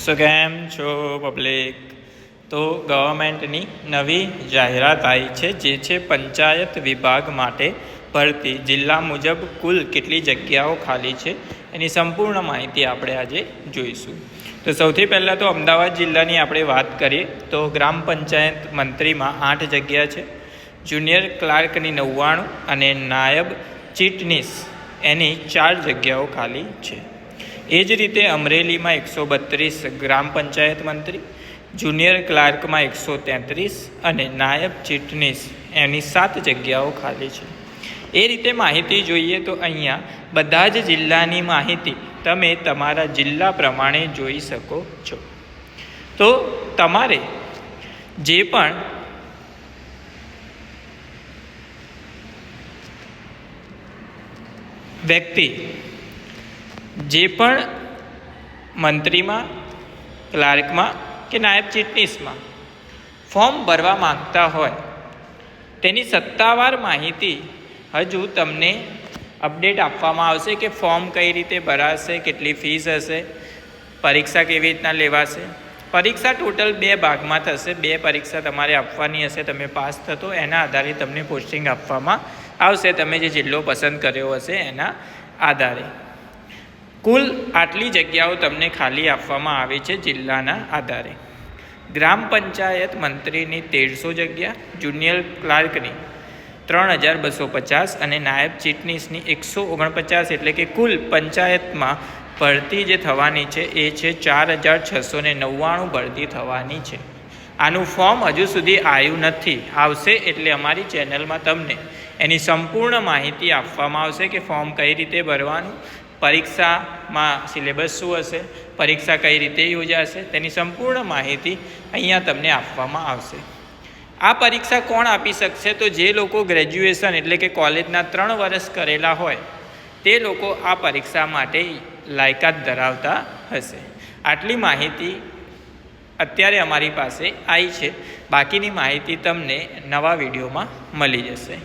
સો કેમ છો પબ્લિક? તો ગવર્મેન્ટની નવી જાહેરાત આવી છે, જે છે પંચાયત વિભાગ માટે ભરતી. જિલ્લા મુજબ કુલ કેટલી જગ્યાઓ ખાલી છે એની સંપૂર્ણ માહિતી આપણે આજે જોઈશું. તો સૌથી પહેલાં તો અમદાવાદ જિલ્લાની આપણે વાત કરીએ તો ગ્રામ પંચાયત મંત્રીમાં 8 જગ્યા છે, જુનિયર ક્લાર્કની 99 અને નાયબ ચીટનીસ એની 4 જગ્યાઓ ખાલી છે. એ જ રીતે અમરેલીમાં 132 ગ્રામ પંચાયત મંત્રી, જુનિયર ક્લાર્કમાં 133 અને નાયબ ચીટનીસ એની 7 જગ્યાઓ ખાલી છે. એ રીતે માહિતી જોઈએ તો અહીંયા બધા જ જિલ્લાની માહિતી તમે તમારા જિલ્લા પ્રમાણે જોઈ શકો છો. તો તમારે જે પણ વ્યક્તિ જે પણ મંત્રીમાં, ક્લાર્કમાં કે નાયબ ચીટનીસમાં ફોર્મ ભરવા માગતા હોય તેની સત્તાવાર માહિતી હજુ તમને અપડેટ આપવામાં આવશે કે ફોર્મ કઈ રીતે ભરાશે, કેટલી ફીસ હશે, પરીક્ષા કેવી રીતના લેવાશે. પરીક્ષા ટોટલ 2 ભાગમાં થશે. 2 પરીક્ષા તમારે આપવાની હશે. તમે પાસ થતો એના આધારે તમને પોસ્ટિંગ આપવામાં આવશે, તમે જે જિલ્લો પસંદ કર્યો હશે એના આધારે. કુલ આટલી જગ્યાઓ તમને ખાલી આપવામાં આવી છે જિલ્લાના આધારે. ગ્રામ પંચાયત મંત્રીની 1300 જગ્યા, જુનિયર ક્લાર્કની 3250 અને નાયબ ચીટનીસની 149, એટલે કે કુલ પંચાયતમાં ભરતી જે થવાની છે એ છે 4699 ભરતી થવાની છે. આનું ફોર્મ હજુ સુધી આવ્યું નથી, આવશે એટલે અમારી ચેનલમાં તમને એની સંપૂર્ણ માહિતી આપવામાં આવશે કે ફોર્મ કઈ રીતે ભરવાનું, પરીક્ષામાં સિલેબસ શું હશે, પરીક્ષા કઈ રીતે યોજાશે, તેની સંપૂર્ણ માહિતી અહીંયા તમને આપવામાં આવશે. આ પરીક્ષા કોણ આપી શકશે? તો જે લોકો ગ્રેજ્યુએશન એટલે કે કોલેજના 3 વર્ષ કરેલા હોય તે લોકો આ પરીક્ષા માટે લાયકાત ધરાવતા હશે. આટલી માહિતી અત્યારે અમારી પાસે આવી છે. બાકીની માહિતી તમને નવા વિડીયોમાં મળી જશે.